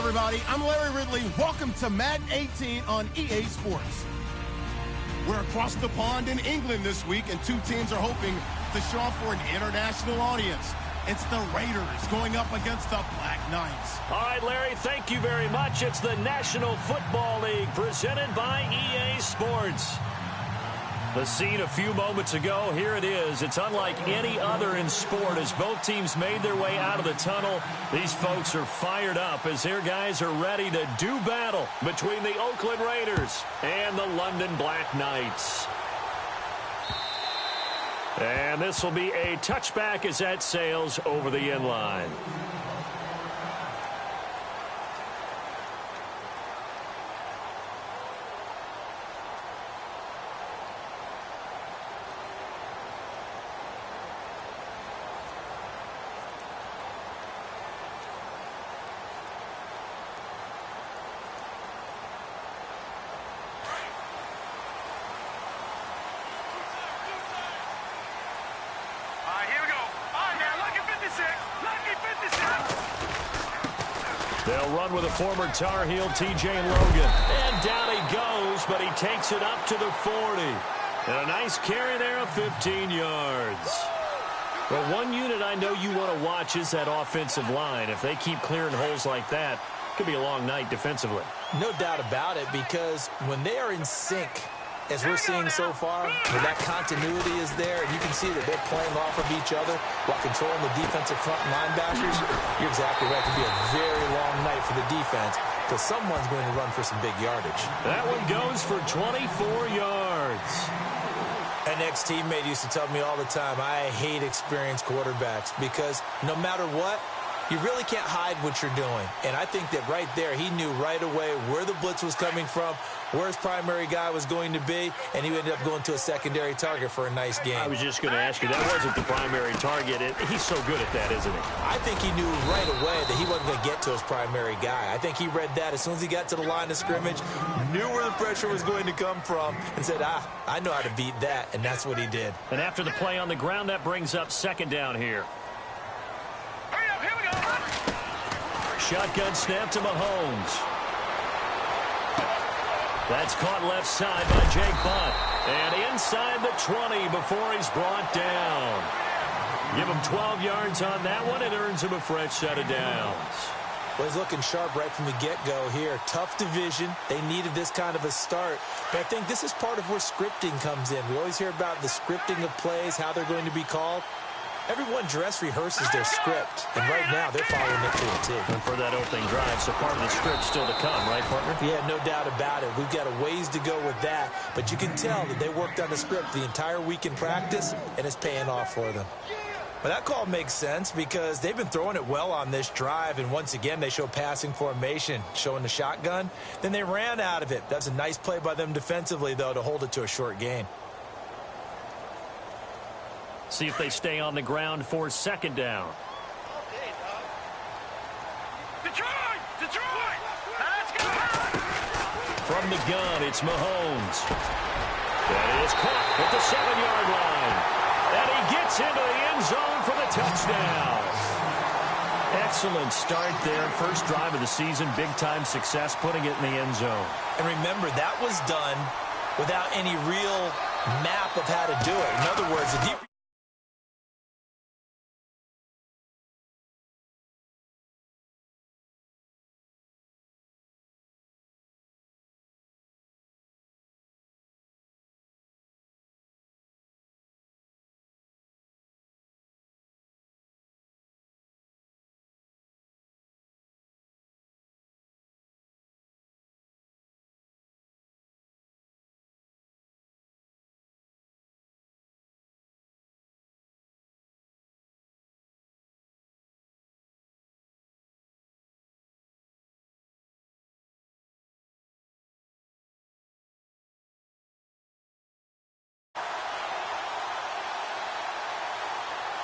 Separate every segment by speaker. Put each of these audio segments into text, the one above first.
Speaker 1: everybody. I'm Larry Ridley. Welcome to Madden 18 on EA Sports. We're across the pond in England this week, and two teams are hoping to show off for an international audience. It's the Raiders going up against the Black Knights.
Speaker 2: All right, Larry, thank you very much. It's the National Football League presented by EA Sports. The scene a few moments ago, here it is. It's unlike any other in sport as both teams made their way out of the tunnel. These folks are fired up as their guys are ready to do battle between the Oakland Raiders and the London Black Knights. And this will be a touchback as that sails over the end line. They'll run with a former Tar Heel, T.J. Logan. And down he goes, but he takes it up to the 40. And a nice carry there of 15 yards. Well, one unit I know you want to watch is that offensive line. If they keep clearing holes like that, it could be a long night defensively.
Speaker 3: No doubt about it, because when they are in sync, as we're seeing so far, where that continuity is there, and you can see that they're playing off of each other while controlling the defensive front linebackers, you're exactly right. It could be a very long night for the defense because someone's going to run for some big yardage.
Speaker 2: That one goes for 24 yards.
Speaker 3: An ex-teammate used to tell me all the time, I hate experienced quarterbacks because no matter what, you really can't hide what you're doing. And I think that right there, he knew right away where the blitz was coming from, where his primary guy was going to be, and he ended up going to a secondary target for a nice game.
Speaker 2: I was just going to ask you, that wasn't the primary target. He's so good at that, isn't he?
Speaker 3: I think he knew right away that he wasn't going to get to his primary guy. I think he read that as soon as he got to the line of scrimmage, knew where the pressure was going to come from, and said, I know how to beat that, and that's what he did.
Speaker 2: And after the play on the ground, that brings up second down here. Shotgun snap to Mahomes. That's caught left side by Jake Butt. And inside the 20 before he's brought down. Give him 12 yards on that one. It earns him a fresh set of downs.
Speaker 3: Well, he's looking sharp right from the get-go here. Tough division. They needed this kind of a start. But I think this is part of where scripting comes in. We always hear about the scripting of plays, how they're going to be called. Everyone dress rehearses their script, and right now they're following it to a T.
Speaker 2: And for that opening drive, so part of the script still to come, right, partner?
Speaker 3: Yeah, no doubt about it. We've got a ways to go with that, but you can tell that they worked on the script the entire week in practice, and it's paying off for them. But that call makes sense because they've been throwing it well on this drive, and once again they show passing formation, showing the shotgun. Then they ran out of it. That's a nice play by them defensively, though, to hold it to a short gain.
Speaker 2: See if they stay on the ground for second down.
Speaker 4: Detroit! Detroit! Let's go!
Speaker 2: From the gun, it's Mahomes. That is caught at the 7-yard line. And he gets into the end zone for the touchdown. Excellent start there. First drive of the season. Big-time success putting it in the end zone.
Speaker 3: And remember, that was done without any real map of how to do it. In other words, the deep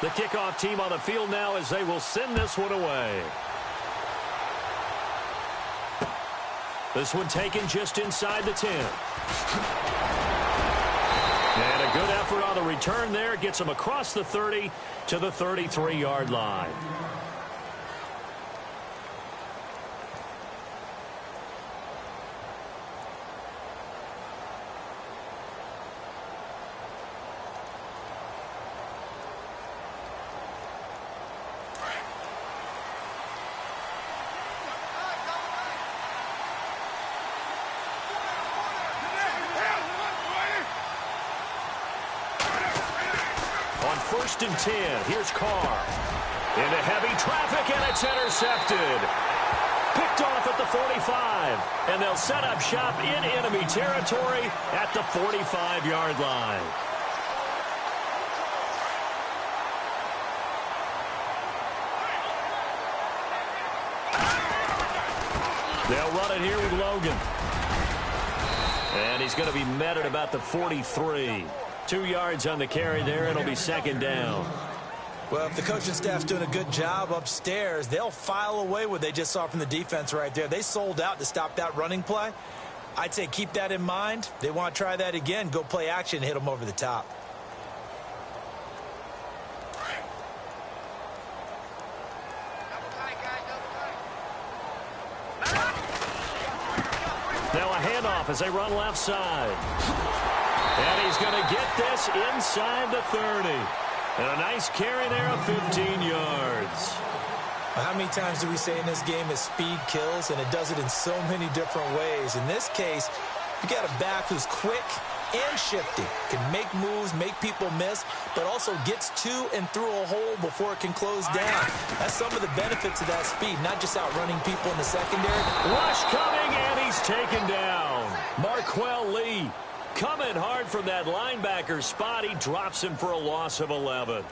Speaker 2: The kickoff team on the field now as they will send this one away. This one taken just inside the 10. And a good effort on the return there. Gets them across the 30 to the 33-yard line. 1st and 10. Here's Carr. Into heavy traffic, and it's intercepted. Picked off at the 45. And they'll set up shop in enemy territory at the 45-yard line. They'll run it here with Logan. And he's going to be met at about the 43. 2 yards on the carry there. It'll be 2nd down.
Speaker 3: Well, if the coaching staff's doing a good job upstairs, they'll file away what they just saw from the defense right there. They sold out to stop that running play. I'd say keep that in mind. They want to try that again. Go play action and hit them over the top.
Speaker 2: Now a handoff as they run left side. And he's going to get this inside the 30. And a nice carry there of 15 yards.
Speaker 3: How many times do we say in this game that speed kills, and it does it in so many different ways? In this case, you got a back who's quick and shifty, can make moves, make people miss, but also gets to and through a hole before it can close down. That's some of the benefits of that speed, not just outrunning people in the secondary.
Speaker 2: Rush coming, and he's taken down. Marquell Lee coming hard from that linebacker spot. He drops him for a loss of 11.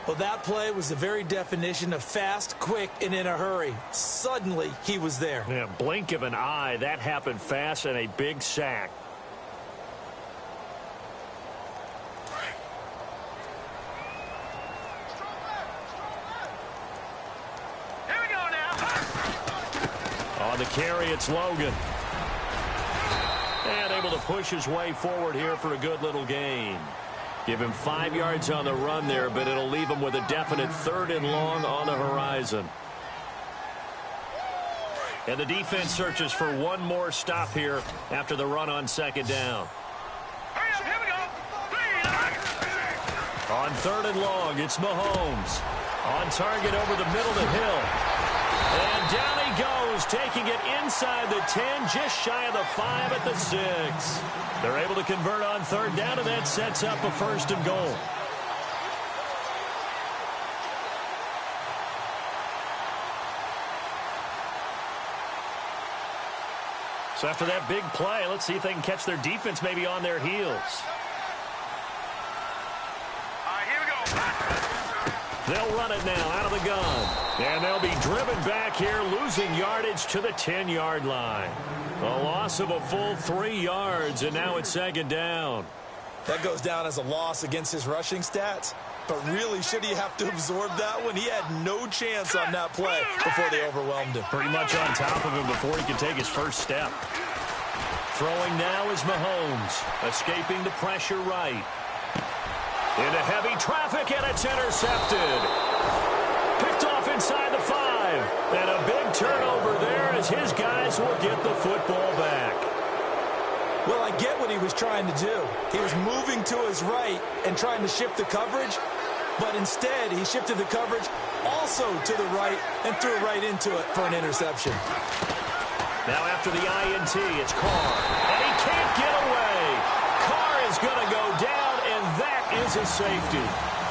Speaker 3: Well, that play was the very definition of fast, quick, and in a hurry. Suddenly, he was there.
Speaker 2: Yeah, blink of an eye. That happened fast, and a big sack.
Speaker 4: Here we go now.
Speaker 2: On the carry, it's Logan. And able to push his way forward here for a good little gain. Give him 5 yards on the run there, but it'll leave him with a definite 3rd and long on the horizon. And the defense searches for one more stop here after the run on 2nd down.
Speaker 4: Hurry up, here we go.
Speaker 2: On 3rd and long, it's Mahomes. On target over the middle to Hill. And down he goes, taking it inside the 10, just shy of the 5 at the 6. They're able to convert on 3rd down, and that sets up a 1st and goal. So after that big play, let's see if they can catch their defense maybe on their heels.
Speaker 4: All right, here we go.
Speaker 2: They'll run it now out of the gun. And they'll be driven back here, losing yardage to the 10-yard line. A loss of a full 3 yards, and now it's 2nd down.
Speaker 3: That goes down as a loss against his rushing stats. But really, should he have to absorb that one? He had no chance on that play before they overwhelmed him.
Speaker 2: Pretty much on top of him before he could take his first step. Throwing now is Mahomes, escaping the pressure right. Into heavy traffic, and it's intercepted. Picked off inside the 5. And a big turnover there as his guys will get the football back.
Speaker 3: Well, I get what he was trying to do. He was moving to his right and trying to shift the coverage, but instead he shifted the coverage also to the right and threw right into it for an interception.
Speaker 2: Now after the INT, it's Carr, and he can't get away. Carr is going to go down, and that is a safety.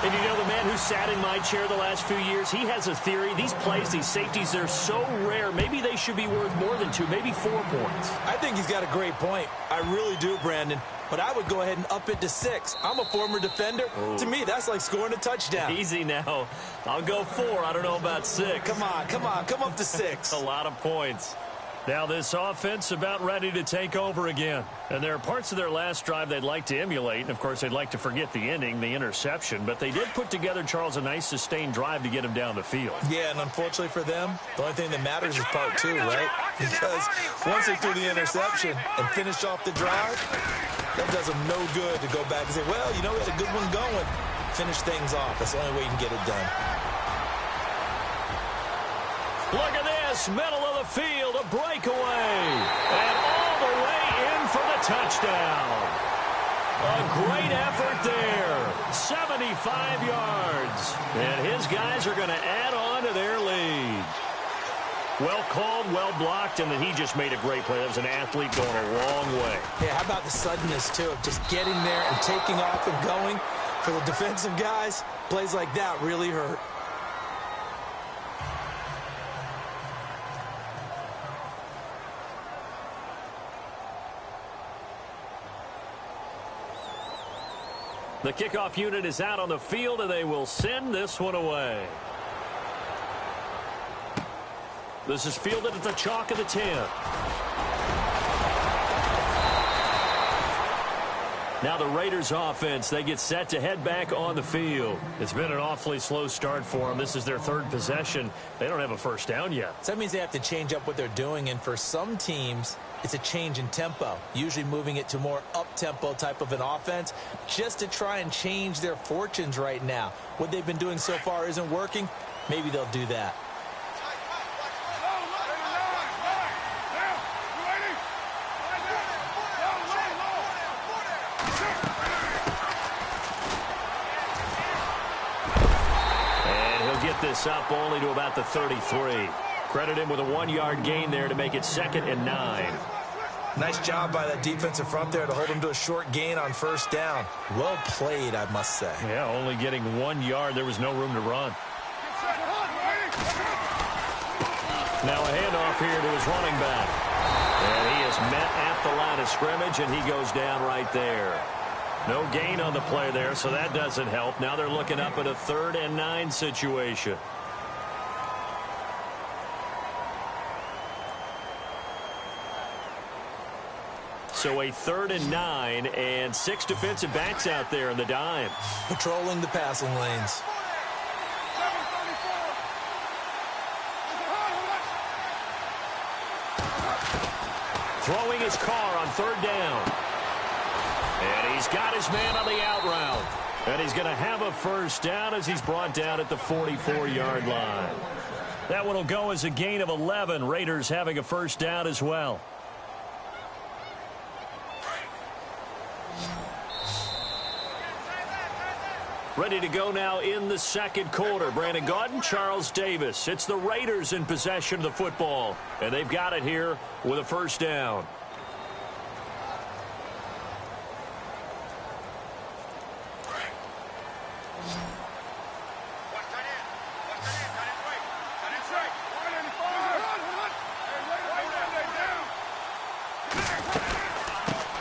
Speaker 2: And you know, the man who sat in my chair the last few years, he has a theory. These plays, these safeties, they're so rare. Maybe they should be worth more than 2, maybe 4 points.
Speaker 3: I think he's got a great point. I really do, Brandon. But I would go ahead and up it to 6. I'm a former defender. Ooh. To me, that's like scoring a touchdown.
Speaker 2: Easy now. I'll go 4. I don't know about 6.
Speaker 3: Come on. Come up to 6.
Speaker 2: A lot of points. Now this offense about ready to take over again. And there are parts of their last drive they'd like to emulate. And, of course, they'd like to forget the ending, the interception. But they did put together, Charles, a nice sustained drive to get him down the field.
Speaker 3: Yeah, and unfortunately for them, the only thing that matters is part 2, right? Because once they threw the interception and finished off the drive, that does them no good to go back and say, well, you know, we had a good one going. Finish things off. That's the only way you can get it done.
Speaker 2: Look at this, middle of the field, a breakaway. And all the way in for the touchdown. A great effort there. 75 yards. And his guys are going to add on to their lead. Well called, well blocked, and then he just made a great play. That was an athlete going a long way.
Speaker 3: Yeah, how about the suddenness, too, of just getting there and taking off and going. For the defensive guys, plays like that really hurt.
Speaker 2: The kickoff unit is out on the field, and they will send this one away. This is fielded at the chalk of the 10. Now the Raiders offense, they get set to head back on the field. It's been an awfully slow start for them. This is their third possession. They don't have a first down yet.
Speaker 3: So that means they have to change up what they're doing, and for some teams, it's a change in tempo, usually moving it to more up-tempo type of an offense just to try and change their fortunes right now. What they've been doing so far isn't working. Maybe they'll do that.
Speaker 2: This up only to about the 33. Credit him with a 1-yard gain there to make it 2nd and 9.
Speaker 3: Nice job by that defensive front there to hold him to a short gain on first down. Well played, I must say.
Speaker 2: Yeah, only getting 1 yard. There was no room to run. Now a handoff here to his running back. And he is met at the line of scrimmage, and he goes down right there. No gain on the play there, so that doesn't help. Now they're looking up at a 3rd and 9 situation. So a 3rd and 9, and 6 defensive backs out there in the dime.
Speaker 3: Patrolling the passing lanes.
Speaker 2: Throwing his car on 3rd down. And he's got his man on the out route. And he's going to have a first down as he's brought down at the 44-yard line. That one will go as a gain of 11. Raiders having a first down as well. Ready to go now in the second quarter. Brandon Gaudin, Charles Davis. It's the Raiders in possession of the football. And they've got it here with a first down.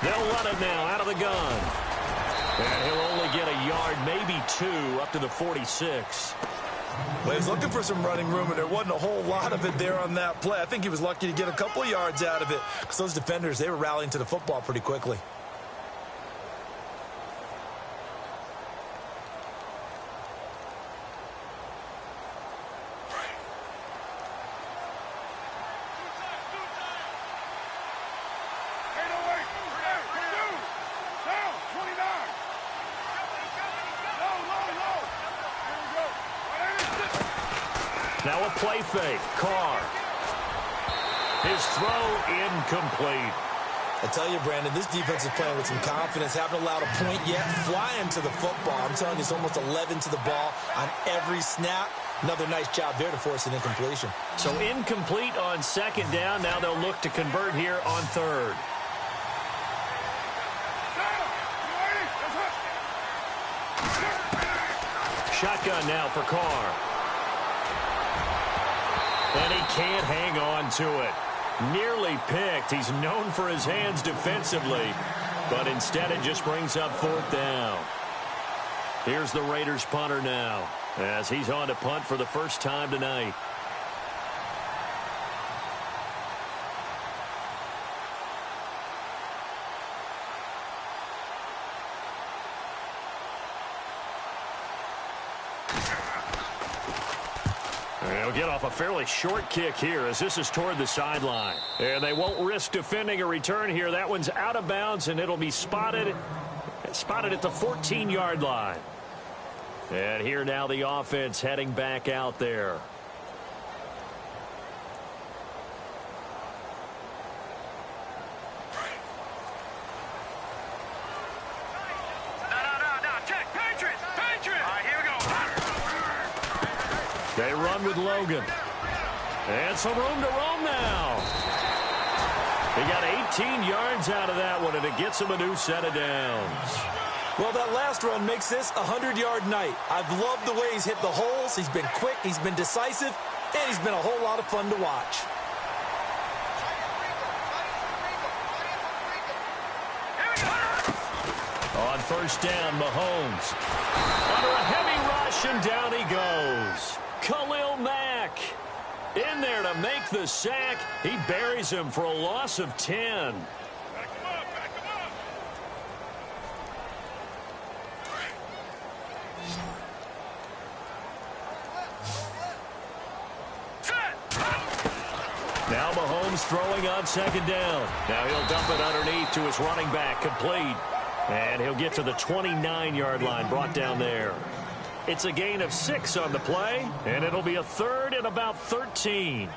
Speaker 2: They'll run it now out of the gun. And he'll only get a yard, maybe 2, up to the 46.
Speaker 3: Well, he's looking for some running room, and there wasn't a whole lot of it there on that play. I think he was lucky to get a couple of yards out of it because those defenders, they were rallying to the football pretty quickly.
Speaker 2: Now a play fake. Carr. His throw incomplete.
Speaker 3: I tell you, Brandon, this defense is playing with some confidence. Haven't allowed a point yet. Flying to the football. I'm telling you, it's almost 11 to the ball on every snap. Another nice job there to force an incompletion.
Speaker 2: So incomplete on 2nd down. Now they'll look to convert here on 3rd. Shotgun now for Carr. And he can't hang on to it. Nearly picked. He's known for his hands defensively, but instead it just brings up 4th down. Here's the Raiders punter now as he's on to punt for the first time tonight. They'll get off a fairly short kick here as this is toward the sideline. And they won't risk defending a return here. That one's out of bounds, and it'll be spotted at the 14-yard line. And here now the offense heading back out there. They run with Logan. And some room to roam now. He got 18 yards out of that one, and it gets him a new set of downs.
Speaker 3: Well, that last run makes this a 100-yard night. I've loved the way he's hit the holes. He's been quick, he's been decisive, and he's been a whole lot of fun to watch.
Speaker 2: On first down, Mahomes. Under a heavy rush, and down he goes. Khalil Mack in there to make the sack. He buries him for a loss of 10. Now Mahomes throwing on second down. Now he'll dump it underneath to his running back, complete. And he'll get to the 29-yard line, brought down there. It's a gain of 6 on the play, and it'll be a third and about 13.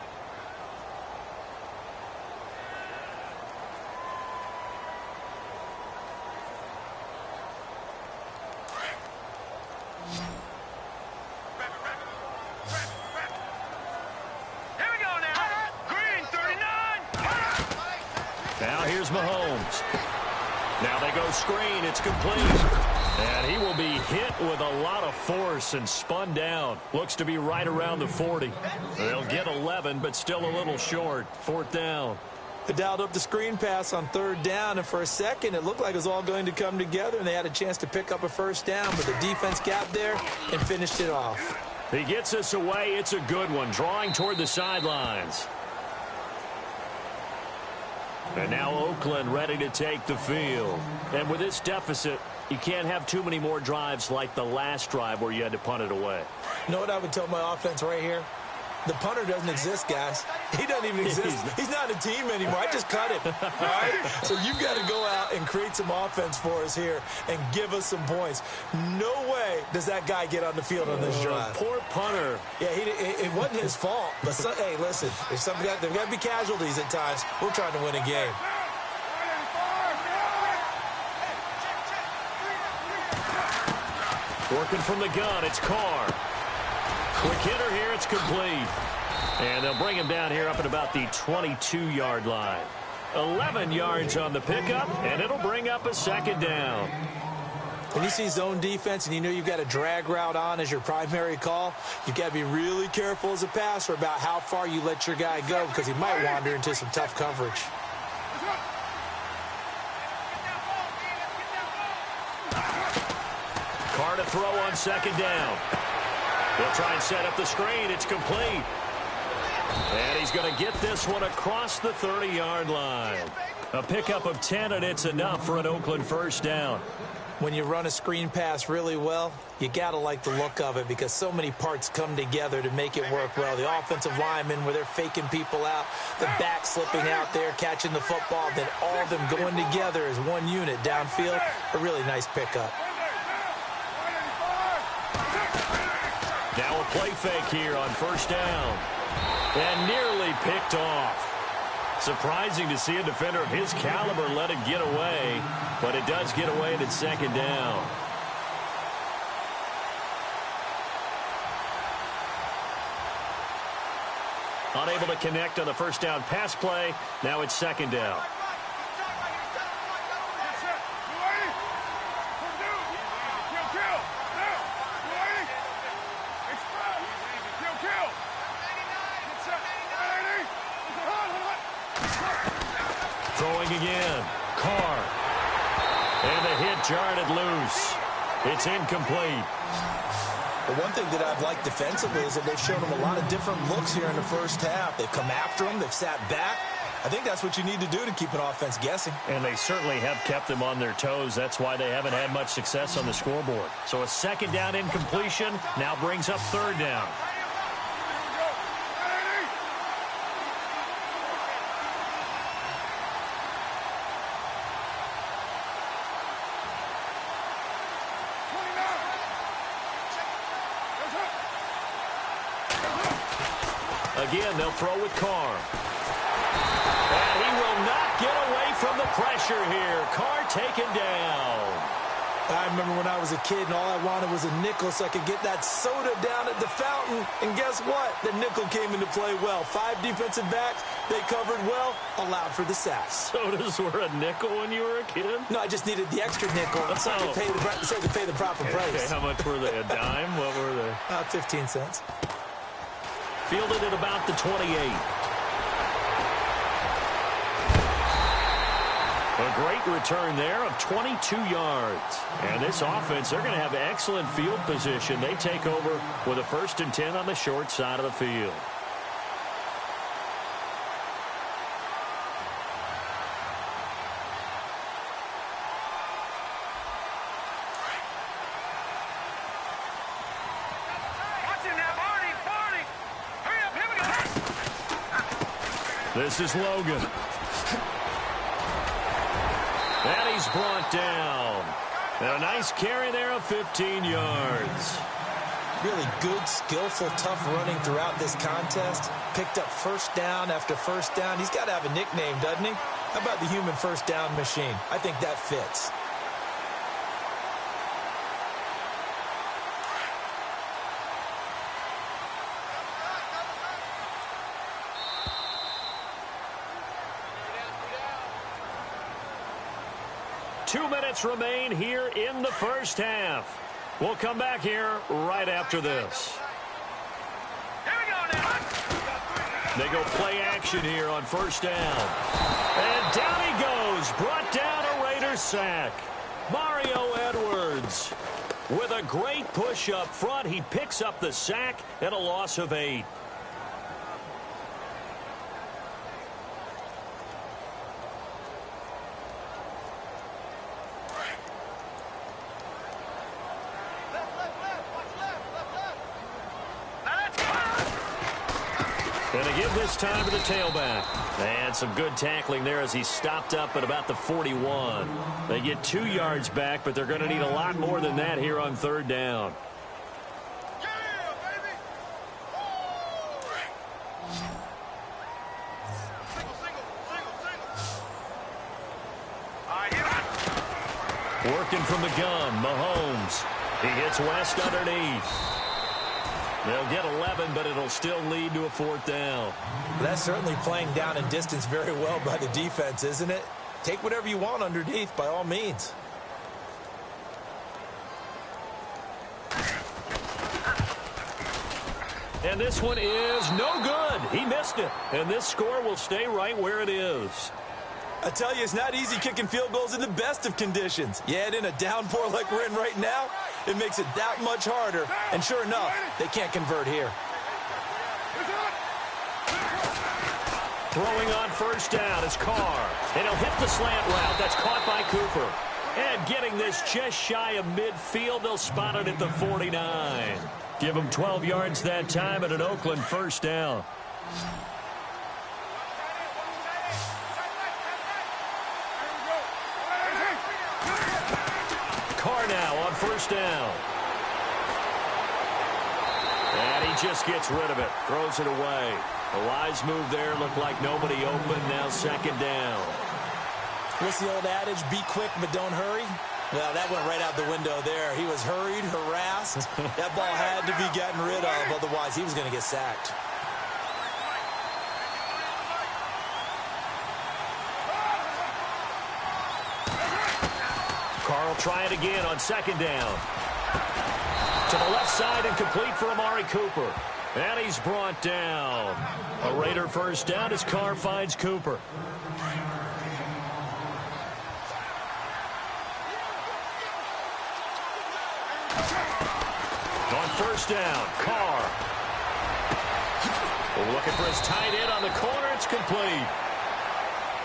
Speaker 2: Now here's Mahomes. Now they go screen. It's complete. And he will be hit with a lot of force and spun down. Looks to be right around the 40. They'll get 11, but still a little short. Fourth down.
Speaker 3: They dialed up the screen pass on third down, and for a second it looked like it was all going to come together, and they had a chance to pick up a first down, but the defense got there and finished it off.
Speaker 2: He gets us away. It's a good one, drawing toward the sidelines. And now Oakland ready to take the field. And with this deficit, you can't have too many more drives like the last drive where you had to punt it away.
Speaker 3: You know what I would tell my offense right here? The punter doesn't exist, guys. He doesn't even exist. He's not a team anymore. I just cut him. All right? So you've got to go out and create some offense for us here and give us some points. No way does that guy get on the field on this drive.
Speaker 2: Poor punter.
Speaker 3: Yeah, it wasn't his fault. But, hey, listen, there's got to be casualties at times. We're trying to win a game.
Speaker 2: Working from the gun, it's Carr. Quick hitter here, it's complete. And they'll bring him down here up at about the 22-yard line. 11 yards on the pickup, and it'll bring up a second down.
Speaker 3: When you see zone defense and you know you've got a drag route on as your primary call, you've got to be really careful as a passer about how far you let your guy go because he might wander into some tough coverage.
Speaker 2: Carr to throw on second down. They'll try and set up the screen. It's complete. And he's going to get this one across the 30-yard line. A pickup of 10, and it's enough for an Oakland first down.
Speaker 3: When you run a screen pass really well, you got to like the look of it because so many parts come together to make it work well. The offensive linemen where they're faking people out, the back slipping out there, catching the football, then all of them going together as one unit downfield. A really nice pickup.
Speaker 2: Now a play fake here on first down. And nearly picked off. Surprising to see a defender of his caliber let it get away, but it does get away and it's second down. Unable to connect on the first down pass play. Now it's second down. Throwing again. Carr. And the hit jarred it loose. It's incomplete.
Speaker 3: The one thing that I've liked defensively is that they've shown them a lot of different looks here in the first half. They've come after them. They've sat back. I think that's what you need to do to keep an offense guessing.
Speaker 2: And they certainly have kept them on their toes. That's why they haven't had much success on the scoreboard. So a second down incompletion now brings up third down. Again, they'll throw with Carr. And he will not get away from the pressure here. Carr taken down.
Speaker 3: I remember when I was a kid and all I wanted was a nickel so I could get that soda down at the fountain. And guess what? The nickel came into play well. 5 defensive backs, they covered well, allowed for the sacks.
Speaker 2: Sodas were a nickel when you were a kid?
Speaker 3: No, I just needed the extra nickel so I could pay the proper price.
Speaker 2: Okay, how much were they? A dime? What were they?
Speaker 3: 15 cents.
Speaker 2: Fielded at about the 28. A great return there of 22 yards. And this offense, they're going to have excellent field position. They take over with a 1st and 10 on the short side of the field.
Speaker 4: Watch him now, Barney! Barney! Hurry up, here we go!
Speaker 2: This is Logan. And he's brought down. And a nice carry there of 15 yards.
Speaker 3: Really good, skillful, tough running throughout this contest. Picked up first down after first down. He's got to have a nickname, doesn't he? How about the human first down machine? I think that fits.
Speaker 2: Two minutes remain here in the first half. We'll come back here right after this.
Speaker 4: Here we go now!
Speaker 2: They go play action here on first down. And down he goes. Brought down a Raiders sack. Mario Edwards with a great push up front. He picks up the sack and a loss of 8. And to give this time to the tailback. And some good tackling there as he stopped up at about the 41. They get 2 yards back, but they're going to need a lot more than that here on 3rd down. Working from the gun, Mahomes. He hits West underneath. They'll get 11, but it'll still lead to a 4th down.
Speaker 3: That's certainly playing down and distance very well by the defense, isn't it? Take whatever you want underneath, by all means.
Speaker 2: And this one is no good. He missed it. And this score will stay right where it is.
Speaker 3: I tell you, it's not easy kicking field goals in the best of conditions. You add in a downpour like we're in right now, it makes it that much harder. And sure enough, they can't convert here.
Speaker 2: Throwing on first down is Carr. And he'll hit the slant route. That's caught by Cooper. And getting this just shy of midfield, they'll spot it at the 49. Give them 12 yards that time at an Oakland first down. Carr now on first down. And he just gets rid of it. Throws it away. A wise move there. Looked like nobody open. Now 2nd down.
Speaker 3: What's the old adage? Be quick, but don't hurry. Well, that went right out the window there. He was hurried, harassed. That ball had to be gotten rid of. Otherwise, he was going to get sacked.
Speaker 2: Carr will try it again on 2nd down. To the left side and complete for Amari Cooper. And he's brought down. A Raider first down as Carr finds Cooper. On first down, Carr. Looking for his tight end on the corner. It's complete.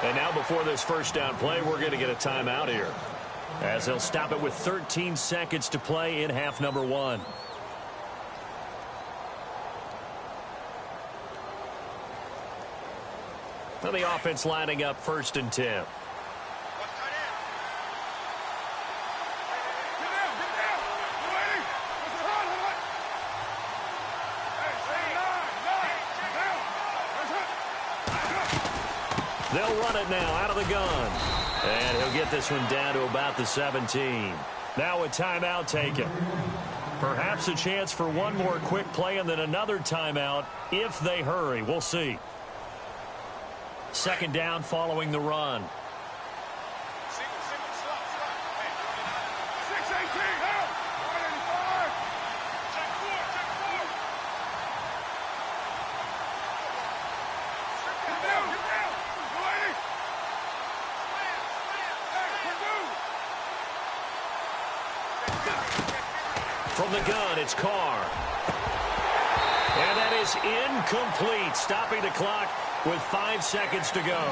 Speaker 2: And now before this first down play, we're going to get a timeout here, as they'll stop it with 13 seconds to play in half number 1. Now the offense lining up 1st and 10. They'll run it now out of the gun. And he'll get this one down to about the 17. Now a timeout taken. Perhaps a chance for one more quick play and then another timeout if they hurry. We'll see. Second down following the run. From the gun, it's Carr. And that is incomplete, stopping the clock with 5 seconds to go.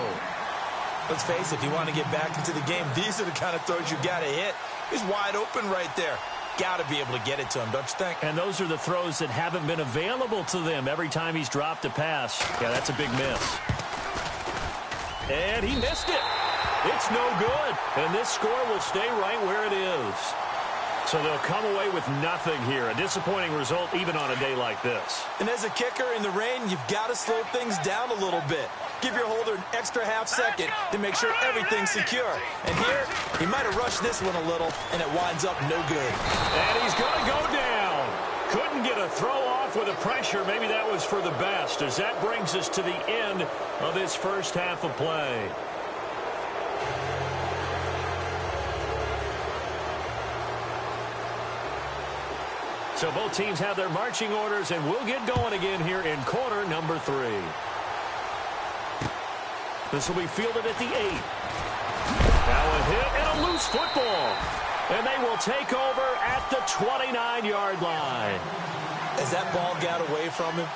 Speaker 3: Let's face it, if you want to get back into the game, these are the kind of throws you got to hit. He's wide open right there. Got to be able to get it to him, don't you think?
Speaker 2: And those are the throws that haven't been available to them every time he's dropped a pass. Yeah, that's a big miss. And he missed it. It's no good. And this score will stay right where it is. So they'll come away with nothing here. A disappointing result even on a day like this.
Speaker 3: And as a kicker in the rain, you've got to slow things down a little bit. Give your holder an extra half second to make sure everything's secure. And here, he might have rushed this one a little, and it winds up no good.
Speaker 2: And he's going to go down. Couldn't get a throw off with the pressure. Maybe that was for the best, as that brings us to the end of this first half of play. So both teams have their marching orders, and we'll get going again here in quarter number 3. This will be fielded at the 8. Now a hit and a loose football. And they will take over at the 29-yard line.
Speaker 3: As that ball got away from him,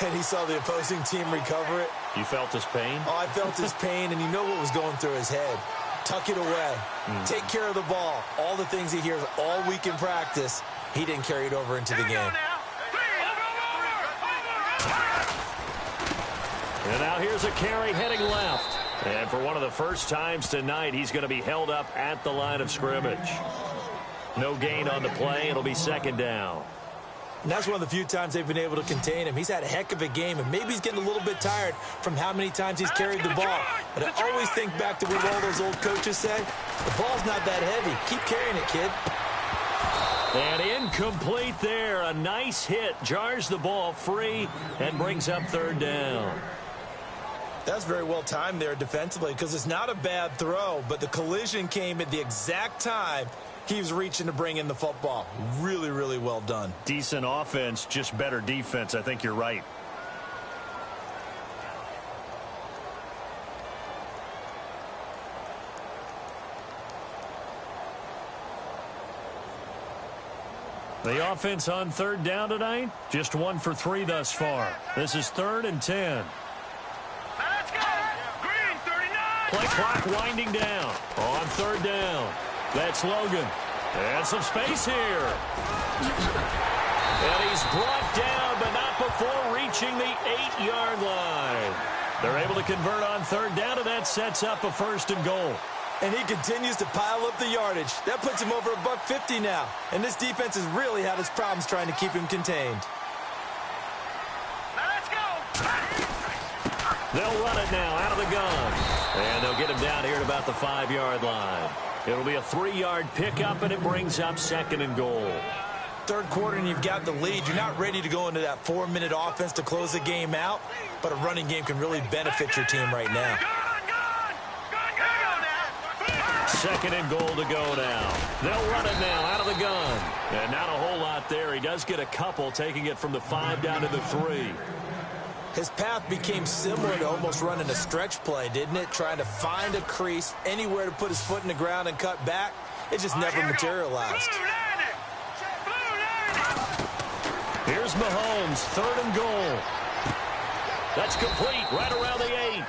Speaker 3: and he saw the opposing team recover it.
Speaker 2: You felt his pain?
Speaker 3: Oh, I felt his pain, and you know what was going through his head. Tuck it away. Take care of the ball. All the things he hears all week in practice. He didn't carry it over into the game.
Speaker 2: And now here's a carry heading left. And for one of the first times tonight, he's going to be held up at the line of scrimmage. No gain on the play. It'll be second down.
Speaker 3: And that's one of the few times they've been able to contain him. He's had a heck of a game, and maybe he's getting a little bit tired from how many times he's carried the ball. But I always think back to what all those old coaches say. The ball's not that heavy. Keep carrying it, kid.
Speaker 2: And incomplete there. A nice hit. Jars the ball free and brings up third down.
Speaker 3: That's very well timed there defensively, because it's not a bad throw, but the collision came at the exact time he was reaching to bring in the football. Really, really well done.
Speaker 2: Decent offense, just better defense. I think you're right. The offense on third down tonight, just 1 for 3 thus far. This is 3rd and 10.
Speaker 4: Let's go! Green, 39!
Speaker 2: Play clock winding down on third down. That's Logan. And some space here. And he's brought down, but not before reaching the 8-yard line. They're able to convert on third down, and that sets up a 1st and goal.
Speaker 3: And he continues to pile up the yardage. That puts him over $150 now. And this defense has really had its problems trying to keep him contained.
Speaker 4: Let's go!
Speaker 2: They'll run it now out of the gun. And they'll get him down here at about the 5-yard line. It'll be a 3-yard pickup, and it brings up 2nd and goal.
Speaker 3: Third quarter, and you've got the lead. You're not ready to go into that 4-minute offense to close the game out, but a running game can really benefit your team right now.
Speaker 2: 2nd and goal to go now. They'll run it now out of the gun. And not a whole lot there. He does get a couple, taking it from the 5 down to the 3.
Speaker 3: His path became similar to almost running a stretch play, didn't it? Trying to find a crease, anywhere to put his foot in the ground and cut back. It just never materialized.
Speaker 2: Here's Mahomes, 3rd and goal. That's complete right around the 8.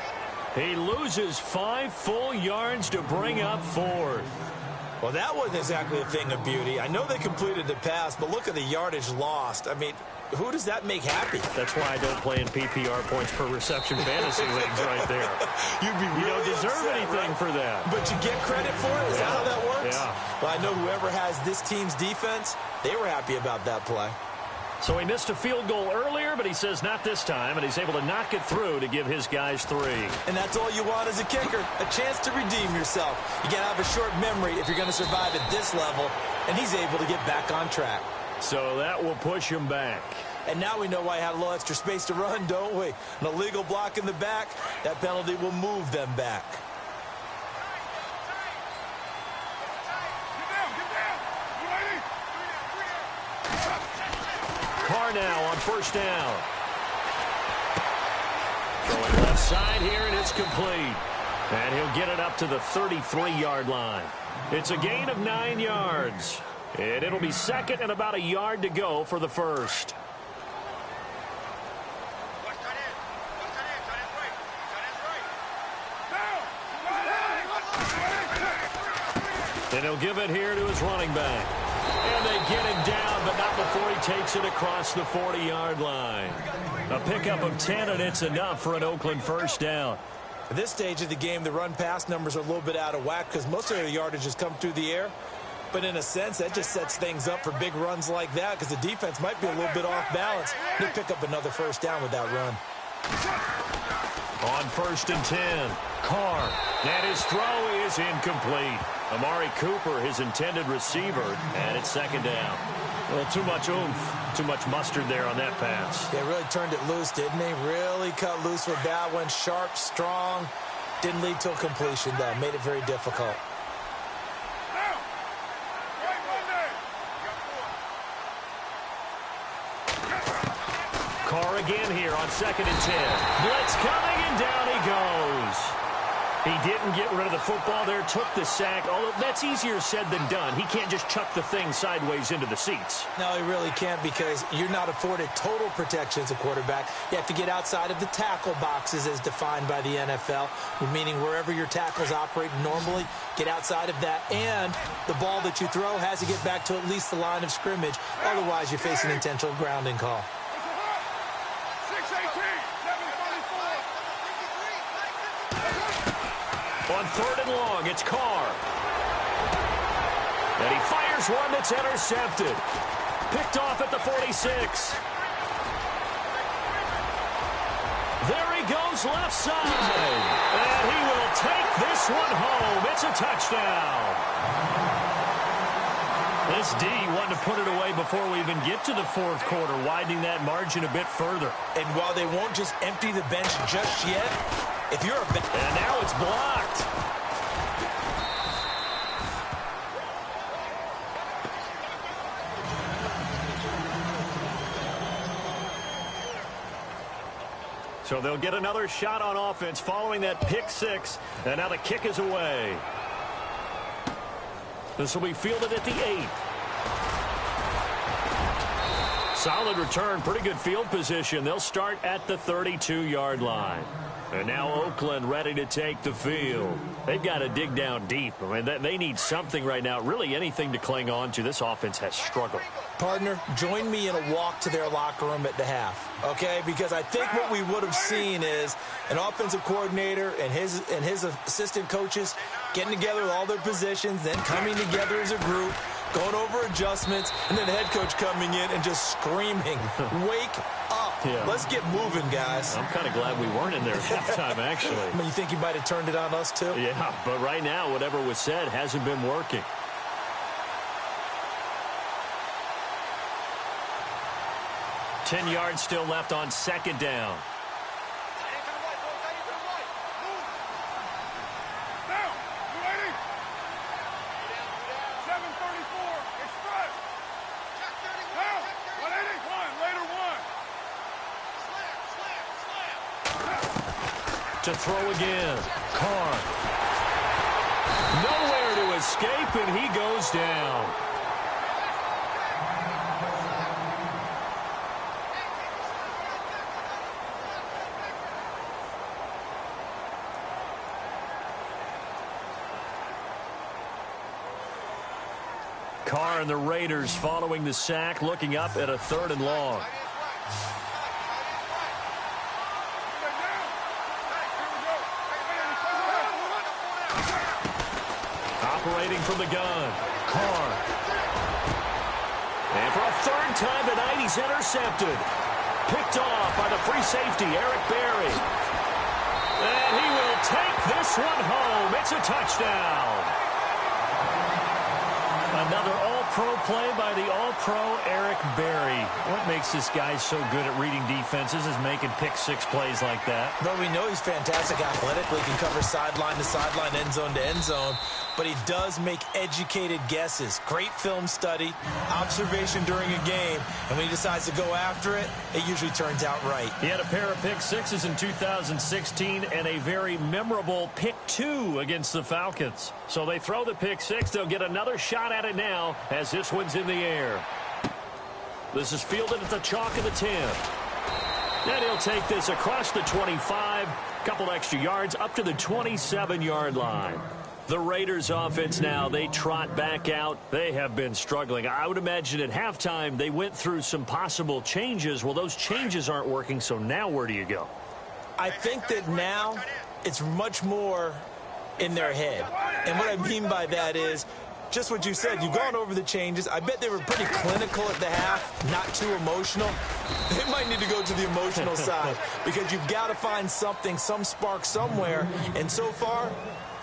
Speaker 2: He loses 5 full yards to bring up 4th.
Speaker 3: Well, that wasn't exactly a thing of beauty. I know they completed the pass, but look at the yardage lost. I mean, who does that make happy?
Speaker 2: That's why I don't play in PPR points per reception fantasy leagues right there.
Speaker 3: You'd be really
Speaker 2: You don't deserve
Speaker 3: upset,
Speaker 2: anything
Speaker 3: right?
Speaker 2: for that.
Speaker 3: But you get credit for it? Is that how that works?
Speaker 2: Yeah.
Speaker 3: Well, I know whoever has this team's defense, they were happy about that play.
Speaker 2: So he missed a field goal earlier, but he says not this time, and he's able to knock it through to give his guys 3.
Speaker 3: And that's all you want as a kicker, a chance to redeem yourself. You got to have a short memory if you're going to survive at this level. and he's able to get back on track.
Speaker 2: So that will push him back.
Speaker 3: And now we know why he had a little extra space to run, don't we? An illegal block in the back, that penalty will move them back.
Speaker 2: Carr now on first down. Throwing left side here, and it's complete. And he'll get it up to the 33-yard line. It's a gain of 9 yards. And it'll be second and about a yard to go for the first. And he'll give it here to his running back. And they get him down, but not before he takes it across the 40-yard line. A pickup of 10, and it's enough for an Oakland first down.
Speaker 3: At this stage of the game, the run-pass numbers are a little bit out of whack because most of the yardage has come through the air. But in a sense, that just sets things up for big runs like that because the defense might be a little bit off balance. They pick up another first down with that run.
Speaker 2: On first and 10, Carr. And his throw is incomplete. Amari Cooper, his intended receiver, and it's second down. Well, too much oomph, too much mustard there on that pass.
Speaker 3: They really turned it loose, didn't they? Really cut loose with that one. Sharp, strong. Didn't lead to a completion, though. Made it very difficult.
Speaker 2: Carr again here on second and 10. Blitz coming, and down he goes. He didn't get rid of the football there, took the sack. Although that's easier said than done. He can't just chuck the thing sideways into the seats.
Speaker 3: No, he really can't because you're not afforded total protection as a quarterback. You have to get outside of the tackle boxes as defined by the NFL, meaning wherever your tackles operate normally, get outside of that. And the ball that you throw has to get back to at least the line of scrimmage. Otherwise, you face an intentional grounding call.
Speaker 2: On third and long, it's Carr. And he fires one that's intercepted. Picked off at the 46. There he goes left side. And he will take this one home. It's a touchdown. This D wanted to put it away before we even get to the fourth quarter, widening that margin a bit further.
Speaker 3: And while they won't just empty the bench just yet, if you're a...
Speaker 2: And now it's blocked. So they'll get another shot on offense following that pick six. And now the kick is away. This will be fielded at the 8. Solid return, pretty good field position. They'll start at the 32-yard line. And now Oakland ready to take the field. They've got to dig down deep. I mean, they need something right now, really anything to cling on to. This offense has struggled.
Speaker 3: Partner, join me in a walk to their locker room at the half, okay? Because I think what we would have seen is an offensive coordinator and his assistant coaches getting together with all their positions, then coming together as a group, going over adjustments, and then the head coach coming in and just screaming, wake up. Yeah. Let's get moving, guys.
Speaker 2: I'm kind of glad we weren't in there at halftime, actually.
Speaker 3: I mean, you think he might have turned it on us, too?
Speaker 2: Yeah, but right now, whatever was said hasn't been working. Ten yards still left on second down. To throw again. Carr. Nowhere to escape, and he goes down. Carr and the Raiders following the sack, looking up at a third and long. Operating from the gun, Carr. And for a third time tonight, he's intercepted. Picked off by the free safety, Eric Berry. And he will take this one home. It's a touchdown. Another All-Pro play by the All-Pro Eric Berry. What makes this guy so good at reading defenses is making pick-six plays like that.
Speaker 3: Well, we know he's fantastic athletically. He can cover sideline to sideline, end zone to end zone. But he does make educated guesses. Great film study, observation during a game. And when he decides to go after it, it usually turns out right.
Speaker 2: He had a pair of pick-sixes in 2016 and a very memorable pick-2 against the Falcons. So they throw the pick-6. They'll get another shot at it now as this one's in the air. This is fielded at the chalk of the 10. And he'll take this across the 25, couple extra yards up to the 27-yard line. The Raiders offense now, they trot back out. They have been struggling. I would imagine at halftime they went through some possible changes. Well, those changes aren't working, so now where do you go?
Speaker 3: I think that now it's much more in their head. And what I mean by that is just what you said. You've gone over the changes. I bet they were pretty clinical at the half, not too emotional. They might need to go to the emotional side because you've got to find something, some spark somewhere. And so far,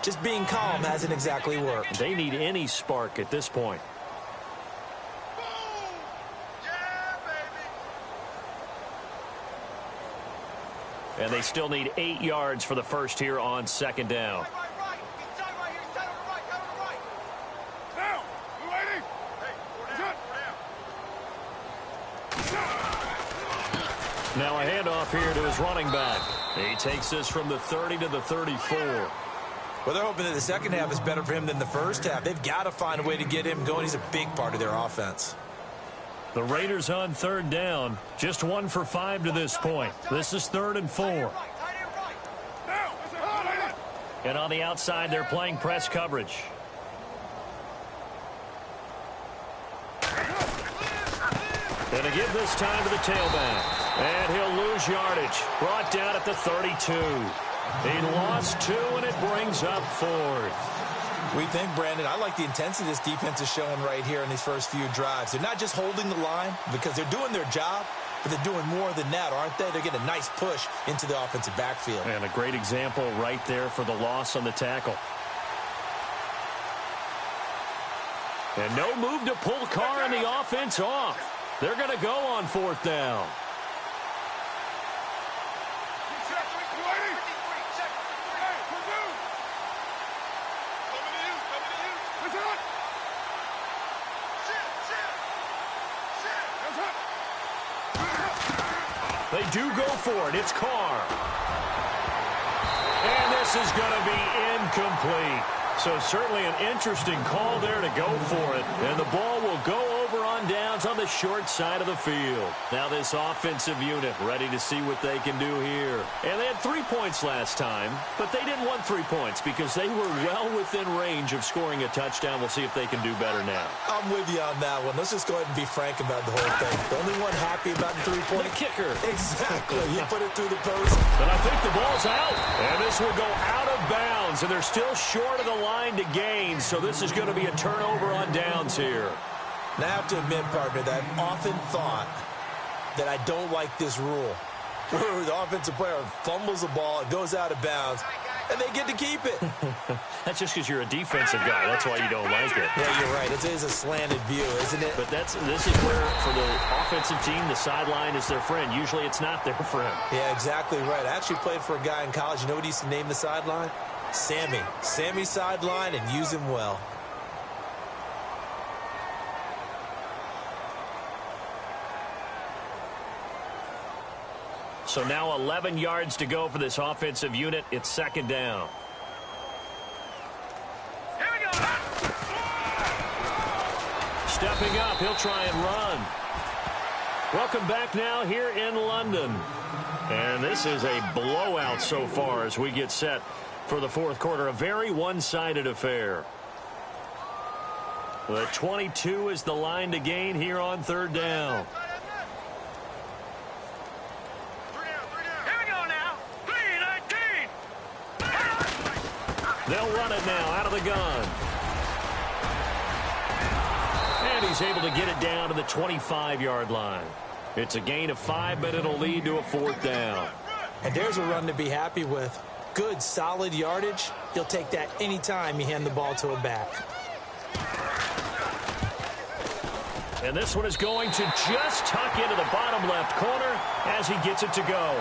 Speaker 3: just being calm hasn't exactly worked.
Speaker 2: They need any spark at this point. And they still need 8 yards for the first here on second down. Now a handoff here to his running back. He takes this from the 30 to the 34.
Speaker 3: Well, they're hoping that the second half is better for him than the first half. They've got to find a way to get him going. He's a big part of their offense.
Speaker 2: The Raiders on third down. Just 1 for 5 to this point. This is 3rd and 4. And on the outside, they're playing press coverage. Going to give this time to the tailback. And he'll lose yardage. Brought down at the 32. He lost 2, and it brings up 4th.
Speaker 3: We think, Brandon, I like the intensity this defense is showing right here in these first few drives. They're not just holding the line because they're doing their job, but they're doing more than that, aren't they? They're getting a nice push into the offensive backfield.
Speaker 2: And a great example right there for the loss on the tackle. And no move to pull Carr and the offense off. They're going to go on 4th down. They do go for it. It's Carr. And this is going to be incomplete. So certainly an interesting call there to go for it. And the ball will go over on downs on the short side of the field. Now this offensive unit ready to see what they can do here. And they had 3 points last time, but they didn't want 3 points because they were well within range of scoring a touchdown. We'll see if they can do better now.
Speaker 3: I'm with you on that one. Let's just go ahead and be frank about the whole thing. The only one happy about the 3-point.
Speaker 2: The kicker.
Speaker 3: Exactly. You put it through the post.
Speaker 2: And I think the ball's out. And this will go out of bounds. And they're still short of the line to gain. So this is going to be a turnover on downs here.
Speaker 3: Now, I have to admit, partner, that I've often thought that I don't like this rule. Where the offensive player fumbles the ball, it goes out of bounds, and they get to keep it.
Speaker 2: That's just because you're a defensive guy. That's why you don't like it.
Speaker 3: Yeah, you're right. It is a slanted view, isn't it?
Speaker 2: But this is where, for the offensive team, the sideline is their friend. Usually it's not their friend.
Speaker 3: Yeah, exactly right. I actually played for a guy in college. You know what he used to name the sideline? Sammy. Sammy sideline, and use him well.
Speaker 2: So now 11 yards to go for this offensive unit. It's second down.
Speaker 4: Here we go.
Speaker 2: Stepping up, he'll try and run. Welcome back now here in London. And this is a blowout so far as we get set for the fourth quarter. A very one-sided affair. The 22 is the line to gain here on third down. They'll run it now out of the gun. And he's able to get it down to the 25-yard line. It's a gain of 5, but it'll lead to a fourth down.
Speaker 3: And there's a run to be happy with. Good, solid yardage. You'll take that anytime you hand the ball to a back.
Speaker 2: And this one is going to just tuck into the bottom left corner as he gets it to go.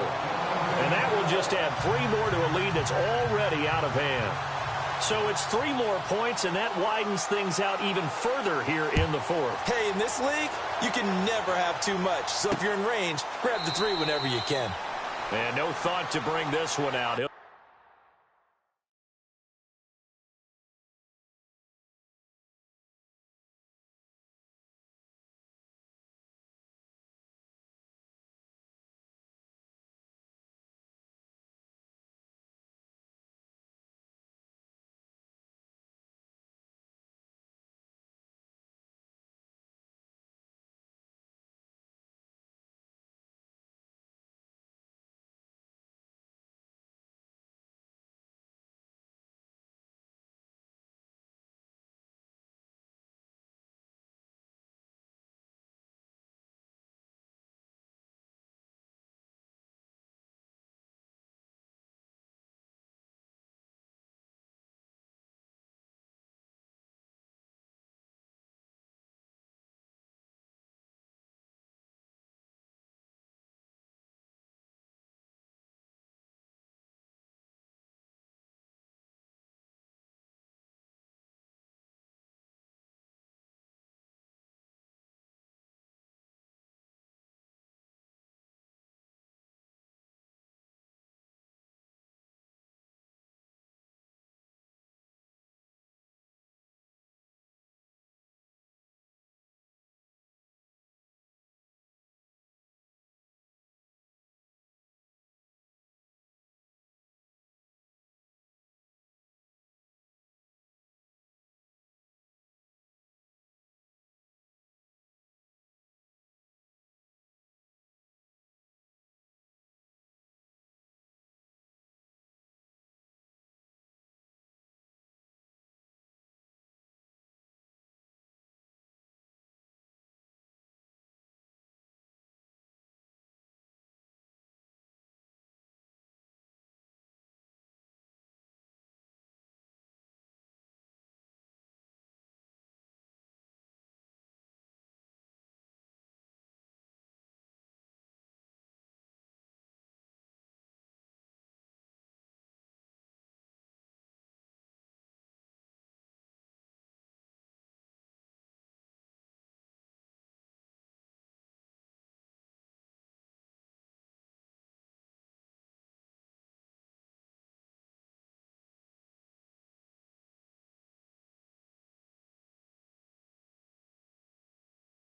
Speaker 2: And that will just add 3 more to a lead that's already out of hand. So it's 3 more points, and that widens things out even further here in the fourth.
Speaker 3: Hey, in this league, you can never have too much. So if you're in range, grab the 3 whenever you can.
Speaker 2: And no thought to bring this one out.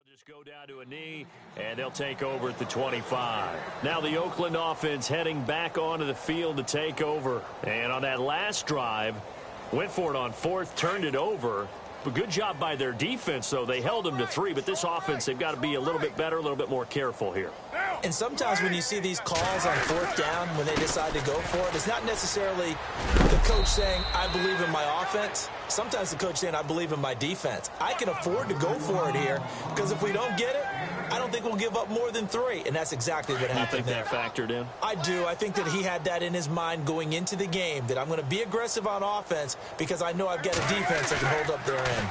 Speaker 2: Just go down to a knee, and they'll take over at the 25. Now the Oakland offense heading back onto the field to take over. And on that last drive, went for it on 4th, turned it over. But good job by their defense, though. They held them to 3, but this offense, they've got to be a little bit better, a little bit more careful here.
Speaker 3: And sometimes when you see these calls on 4th down, when they decide to go for it, it's not necessarily the coach saying, I believe in my offense. Sometimes the coach saying, I believe in my defense. I can afford to go for it here, because if we don't get it, I don't think we'll give up more than 3. And that's exactly what happened there.
Speaker 2: You think that factored in?
Speaker 3: I do. I think that he had that in his mind going into the game, that I'm going to be aggressive on offense because I know I've got a defense that can hold up their end.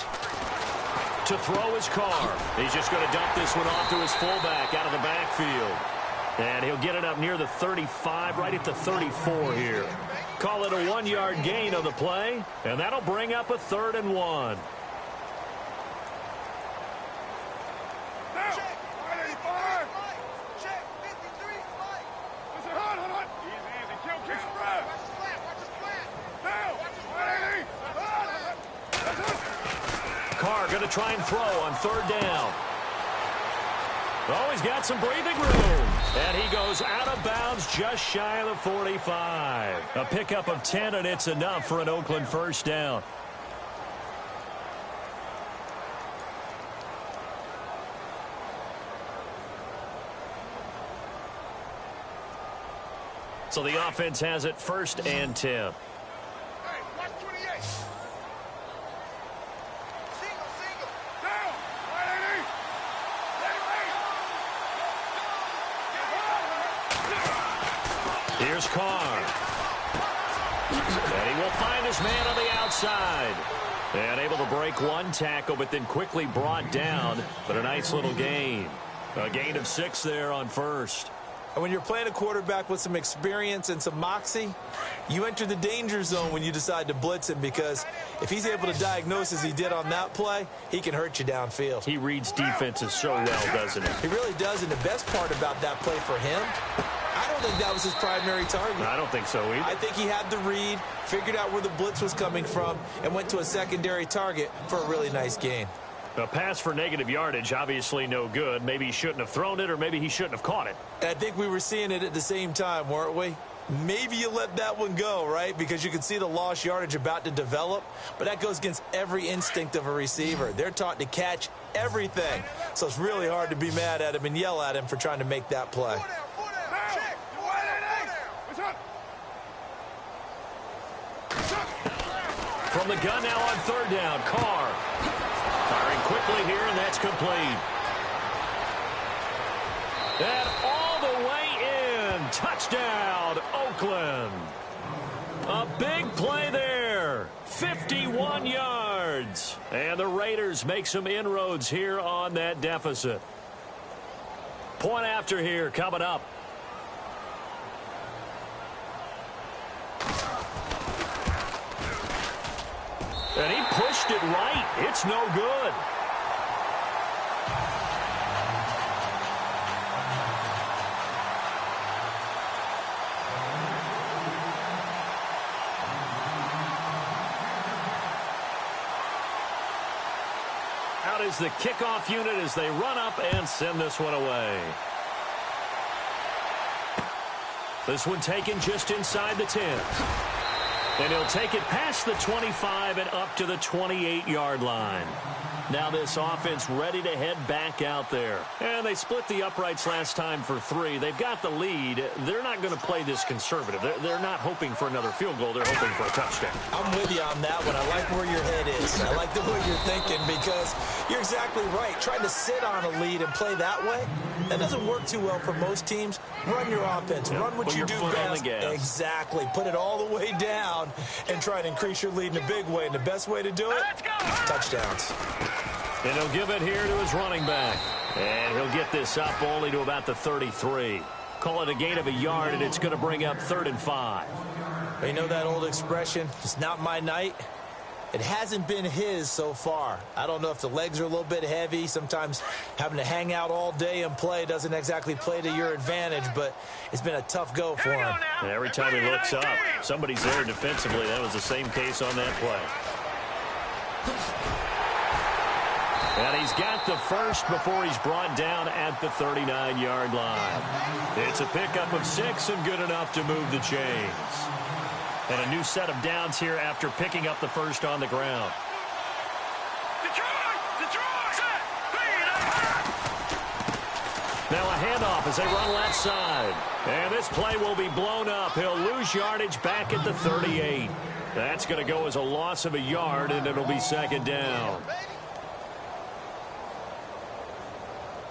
Speaker 2: To throw his car. He's just going to dump this one off to his fullback out of the backfield. And he'll get it up near the 35, right at the 34 here. Call it a 1-yard gain on the play, and that'll bring up a 3rd and 1. Carr going to try and throw on 3rd down. Oh, he's got some breathing room. And he goes out of bounds just shy of the 45. A pickup of 10, and it's enough for an Oakland 1st down. So the offense has it 1st and 10. Here's Carr. And he will find his man on the outside. And able to break one tackle, but then quickly brought down. But a nice little gain. A gain of 6 there on first.
Speaker 3: And when you're playing a quarterback with some experience and some moxie, you enter the danger zone when you decide to blitz him, because if he's able to diagnose as he did on that play, he can hurt you downfield.
Speaker 2: He reads defenses so well, doesn't he?
Speaker 3: He really does, and the best part about that play for him, I don't think that was his primary target.
Speaker 2: I don't think so either.
Speaker 3: I think he had the read, figured out where the blitz was coming from, and went to a secondary target for a really nice gain.
Speaker 2: A pass for negative yardage, obviously no good. Maybe he shouldn't have thrown it, or maybe he shouldn't have caught it.
Speaker 3: And I think we were seeing it at the same time, weren't we? Maybe you let that one go, right? Because you can see the lost yardage about to develop, but that goes against every instinct of a receiver. They're taught to catch everything, so it's really hard to be mad at him and yell at him for trying to make that play.
Speaker 2: From the gun now on 3rd down, Carr. Firing quickly here, and that's complete. And all the way in. Touchdown, Oakland. A big play there. 51 yards. And the Raiders make some inroads here on that deficit. Point after here coming up. And he pushed it right. It's no good. Out is the kickoff unit as they run up and send this one away. This one taken just inside the 10. And he'll take it past the 25 and up to the 28-yard line. Now this offense ready to head back out there. And they split the uprights last time for 3. They've got the lead. They're not going to play this conservative. They're not hoping for another field goal. They're hoping for a touchdown.
Speaker 3: I'm with you on that one. I like where your head is. I like the way you're thinking, because you're exactly right. Trying to sit on a lead and play that way, that doesn't work too well for most teams. Run your offense. Run what you do best. Exactly. Put it all the way down and try and increase your lead in a big way. And the best way to do it, touchdowns.
Speaker 2: And he'll give it here to his running back. And he'll get this up only to about the 33. Call it a gain of a yard, and it's going to bring up 3rd and 5.
Speaker 3: You know that old expression, it's not my night? It hasn't been his so far. I don't know if the legs are a little bit heavy. Sometimes having to hang out all day and play doesn't exactly play to your advantage, but it's been a tough go for him.
Speaker 2: And every time he looks up, somebody's there defensively. That was the same case on that play. And he's got the first before he's brought down at the 39-yard line. It's a pickup of 6 and good enough to move the chains. And a new set of downs here after picking up the first on the ground. Now a handoff as they run left side. And this play will be blown up. He'll lose yardage back at the 38. That's going to go as a loss of a yard, and it'll be 2nd down.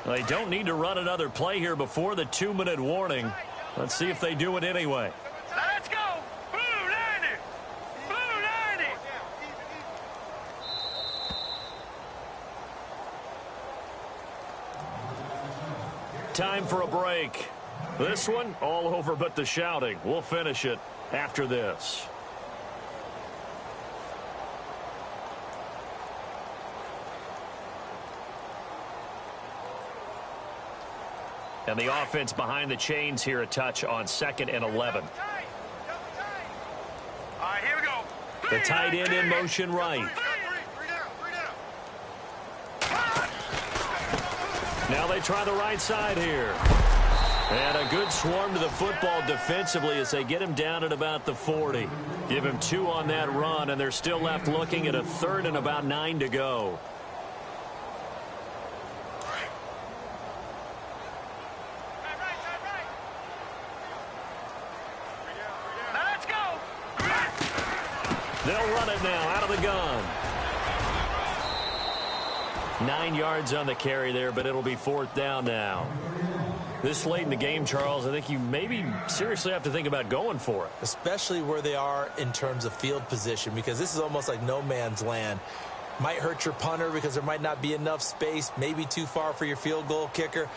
Speaker 2: They don't need to run another play here before the 2-minute warning. Let's see if they do it anyway.
Speaker 4: Let's go! Blue 90! Blue 90!
Speaker 2: Time for a break. This one, all over but the shouting. We'll finish it after this. And the offense behind the chains here a touch on 2nd and 11.
Speaker 4: All right, here we go.
Speaker 2: The tight end in motion right. Now they try the right side here. And a good swarm to the football defensively as they get him down at about the 40. Give him 2 on that run, and they're still left looking at a 3rd and about 9 to go. They'll run it now out of the gun. 9 yards on the carry there, but it'll be 4th down now. This late in the game, Charles, I think you maybe seriously have to think about going for it.
Speaker 3: Especially where they are in terms of field position, because this is almost like no man's land. Might hurt your punter because there might not be enough space, maybe too far for your field goal kicker.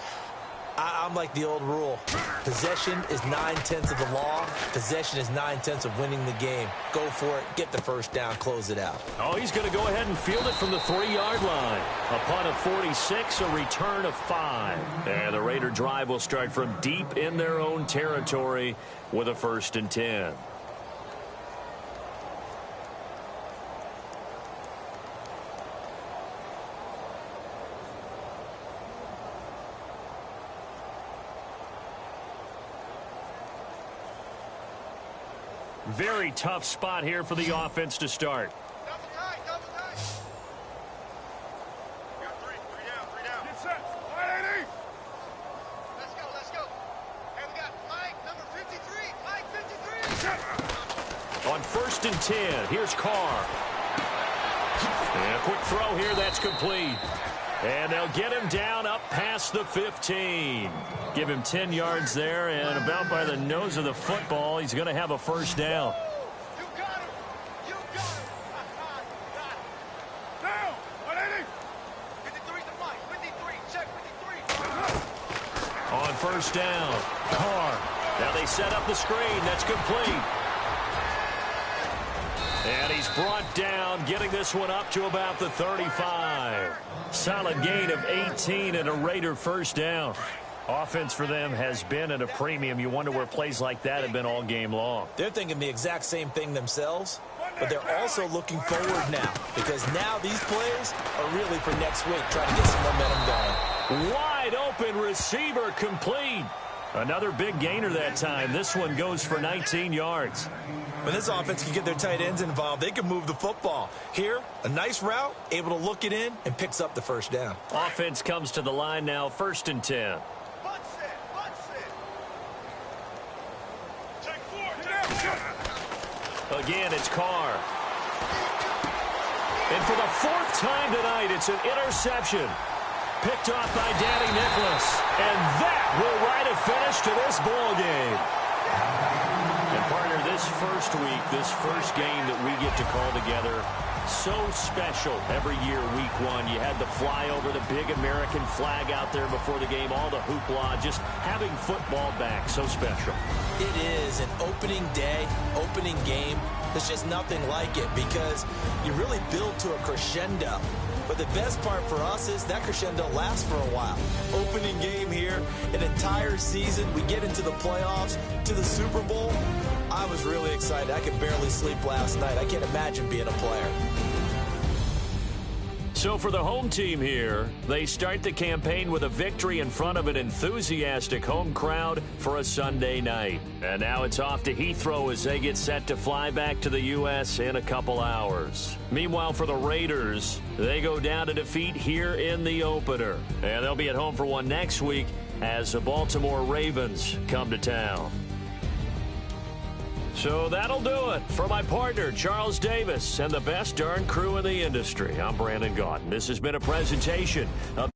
Speaker 3: I'm like the old rule. Possession is 9/10 of the law. Possession is 9/10 of winning the game. Go for it. Get the first down. Close it out.
Speaker 2: Oh, he's going to go ahead and field it from the 3-yard line. A punt of 46, a return of 5. And the Raider drive will start from deep in their own territory with a 1st and 10. Very tough spot here for the offense to start.
Speaker 4: Double tight, double tight. We got three down. Get set. 180. Let's go. And we got Mike, number 53. Mike, 53.
Speaker 2: On 1st and 10, here's Carr. And a quick throw here, that's complete. And they'll get him down up past the 15. Give him 10 yards there, and about by the nose of the football, he's going to have a 1st down.
Speaker 4: You got him. You got him. Got him. Down. 180. 53 to Mike. 53. Check 53.
Speaker 2: On 1st down, Carr. Now they set up the screen. That's complete. And he's brought down, getting this one up to about the 35. Solid gain of 18 and a Raider 1st down. Offense for them has been at a premium. You wonder where plays like that have been all game long.
Speaker 3: They're thinking the exact same thing themselves, but they're also looking forward now, because now these plays are really for next week, trying to get some momentum going.
Speaker 2: Wide open receiver complete. Another big gainer that time. This one goes for 19 yards.
Speaker 3: When this offense can get their tight ends involved, they can move the football. Here, a nice route, able to look it in, and picks up the 1st down.
Speaker 2: Offense comes to the line now, 1st and 10.
Speaker 4: Butt set. Check 4.
Speaker 2: Again, it's Carr. And for the 4th time tonight, it's an interception. Picked off by Danny Nicholas. And that will write a finish to this ball game. And partner, this first week, this first game that we get to call together, so special every year, week 1. You had the flyover, the big American flag out there before the game, all the hoopla, just having football back, so special.
Speaker 3: It is an opening day, opening game. There's just nothing like it, because you really build to a crescendo. But the best part for us is that crescendo lasts for a while. Opening game here, an entire season. We get into the playoffs, to the Super Bowl. I was really excited. I could barely sleep last night. I can't imagine being a player.
Speaker 2: So for the home team here, they start the campaign with a victory in front of an enthusiastic home crowd for a Sunday night. And now it's off to Heathrow as they get set to fly back to the U.S. in a couple hours. Meanwhile, for the Raiders, they go down to defeat here in the opener. And they'll be at home for one next week as the Baltimore Ravens come to town. So that'll do it. For my partner, Charles Davis, and the best darn crew in the industry, I'm Brandon Gaudin. This has been a presentation of